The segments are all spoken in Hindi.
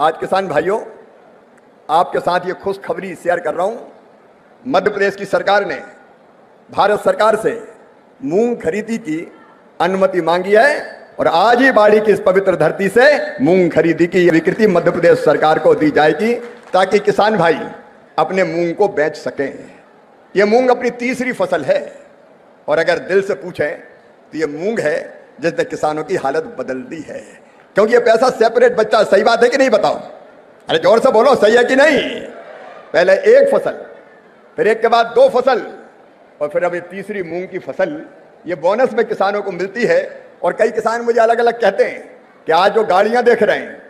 आज किसान भाइयों, आपके साथ ये खुशखबरी शेयर कर रहा हूं। मध्य प्रदेश की सरकार ने भारत सरकार से मूंग खरीदी की अनुमति मांगी है और आज ही बाड़ी की इस पवित्र धरती से मूंग खरीदी की स्वीकृति मध्य प्रदेश सरकार को दी जाएगी ताकि किसान भाई अपने मूंग को बेच सकें। ये मूंग अपनी तीसरी फसल है और अगर दिल से पूछें तो ये मूंग है जिसने किसानों की हालत बदल दी है, क्योंकि ये पैसा सेपरेट बच्चा। सही बात है कि नहीं बताओ? अरे जोर से बोलो, सही है कि नहीं? पहले एक फसल, फिर एक के बाद दो फसल और फिर अब ये तीसरी मूंग की फसल, ये बोनस में किसानों को मिलती है। और कई किसान मुझे अलग अलग कहते हैं कि आज जो गाड़ियां देख रहे हैं,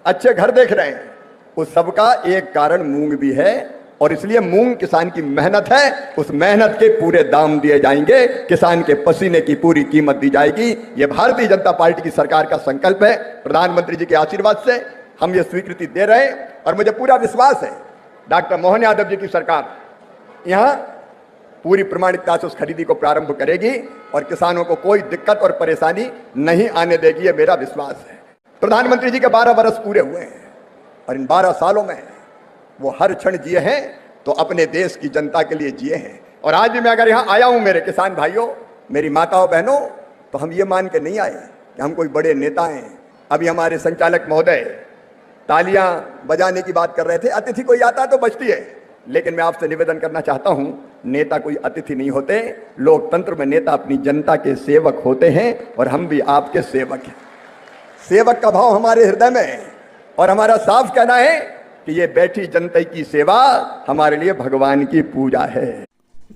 अच्छे घर देख रहे हैं, उस सबका एक कारण मूंग भी है और इसलिए मूंग किसान की मेहनत है, उस मेहनत के पूरे दाम दिए जाएंगे, किसान के पसीने की पूरी कीमत दी जाएगी। ये भारतीय जनता पार्टी की सरकार का संकल्प है। प्रधानमंत्री जी के आशीर्वाद से हम ये स्वीकृति दे रहे हैं और मुझे पूरा विश्वास है डॉक्टर मोहन यादव जी की सरकार यहां पूरी प्रामाणिकता से उस खरीदी को प्रारंभ करेगी और किसानों को कोई दिक्कत और परेशानी नहीं आने देगी, ये मेरा विश्वास है। प्रधानमंत्री जी के 12 वर्ष पूरे हुए हैं और इन 12 सालों में वो हर क्षण जिए हैं तो अपने देश की जनता के लिए जिए हैं। और आज भी मैं अगर यहाँ आया हूँ मेरे किसान भाइयों, मेरी माताओं बहनों, तो हम ये मान के नहीं आए कि हम कोई बड़े नेता हैं। अभी हमारे संचालक महोदय तालियां बजाने की बात कर रहे थे। अतिथि कोई आता है तो बजती है, लेकिन मैं आपसे निवेदन करना चाहता हूं, नेता कोई अतिथि नहीं होते। लोकतंत्र में नेता अपनी जनता के सेवक होते हैं और हम भी आपके सेवक हैं। सेवक का भाव हमारे हृदय में है और हमारा साफ कहना है कि ये बैठी जनता की सेवा हमारे लिए भगवान की पूजा है।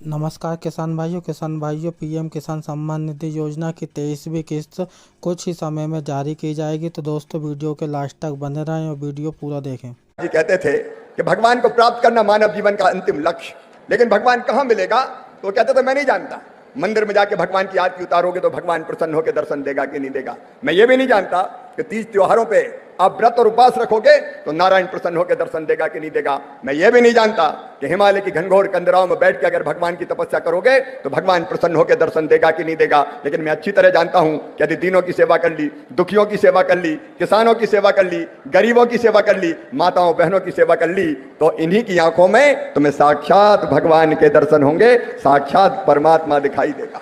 नमस्कार किसान भाइयों, पीएम किसान सम्मान निधि योजना की 23वीं किस्त कुछ ही समय में जारी की जाएगी, तो दोस्तों वीडियो के लास्ट तक बने रहें और वीडियो पूरा देखें। जी कहते थे कि भगवान को प्राप्त करना मानव जीवन का अंतिम लक्ष्य, लेकिन भगवान कहाँ मिलेगा? तो कहते थे मैं नहीं जानता। मंदिर में जाके भगवान की आरती उतारोगे तो भगवान प्रसन्न होकर दर्शन देगा कि नहीं देगा। मैं ये भी नहीं जानता कि 30 त्योहारों पे आप व्रत और उपवास रखोगे तो नारायण प्रसन्न होकर दर्शन देगा कि नहीं देगा। मैं ये भी नहीं जानता कि हिमालय की घनघोर कंदराओं में बैठ के अगर भगवान की तपस्या करोगे तो भगवान प्रसन्न होकर दर्शन देगा कि नहीं देगा। लेकिन मैं अच्छी तरह जानता हूं कि यदि दीनों की सेवा कर ली, दुखियों की सेवा कर ली, किसानों की सेवा कर ली, गरीबों की सेवा कर ली, माताओं बहनों की सेवा कर ली, तो इन्हीं की आंखों में तुम्हें साक्षात भगवान के दर्शन होंगे, साक्षात परमात्मा दिखाई देगा।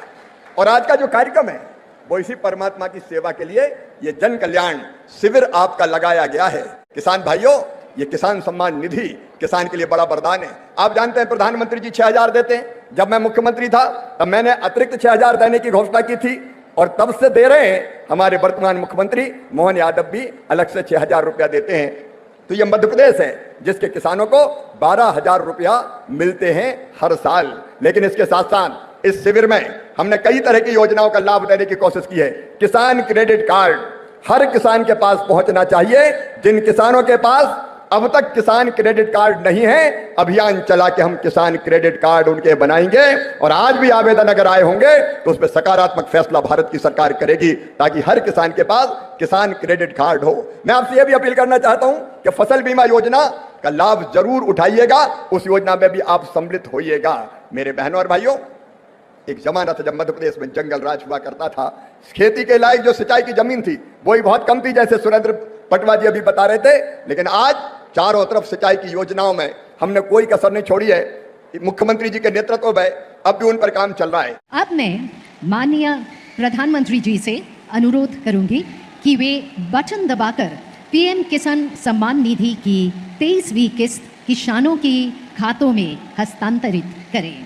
और आज का जो कार्यक्रम है वो इसी परमात्मा की सेवा के लिए ये जन कल्याण शिविर आपका लगाया गया है। किसान भाइयों, ये किसान सम्मान निधि किसान के लिए बड़ा वरदान है। आप जानते हैं प्रधानमंत्री जी 6,000 देते हैं। जब मैं मुख्यमंत्री था तब मैंने अतिरिक्त 6,000 देने की घोषणा की थी और तब से दे रहे हैं। हमारे वर्तमान मुख्यमंत्री मोहन यादव भी अलग से 6,000 रुपया देते हैं। तो ये मध्य प्रदेश है जिसके किसानों को 12,000 रुपया मिलते हैं हर साल। लेकिन इसके साथ साथ इस शिविर में हमने कई तरह की योजनाओं का लाभ देने की कोशिश की है। किसान क्रेडिट कार्ड हर किसान के पास पहुंचना चाहिए। जिन किसानों के पास अब तक किसान क्रेडिट कार्ड नहीं है, अभियान चला के हम किसान क्रेडिट कार्ड उनके बनाएंगे और आज भी आवेदन अगर आए होंगे तो उस पर सकारात्मक फैसला भारत की सरकार करेगी ताकि हर किसान के पास किसान क्रेडिट कार्ड हो। मैं आपसे यह भी अपील करना चाहता हूं कि फसल बीमा योजना का लाभ जरूर उठाइएगा, उस योजना में भी आप सम्मिलित होइएगा। मेरे बहनों और भाइयों, एक जमाना था जब मध्य प्रदेश में जंगल राज हुआ करता था। खेती के लायक जो सिंचाई की जमीन थी वो ही बहुत कम थी, जैसे सुरेंद्र पटवा जी अभी बता रहे थे। लेकिन आज चारों तरफ सिंचाई की योजनाओं में हमने कोई कसर नहीं छोड़ी है। मुख्यमंत्री जी के नेतृत्व में अब भी उन पर काम चल रहा है। अब मैं माननीय प्रधानमंत्री जी से अनुरोध करूंगी कि वे बटन दबाकर पीएम किसान सम्मान निधि की 23वीं किस्त किसानों के खातों में हस्तांतरित करें।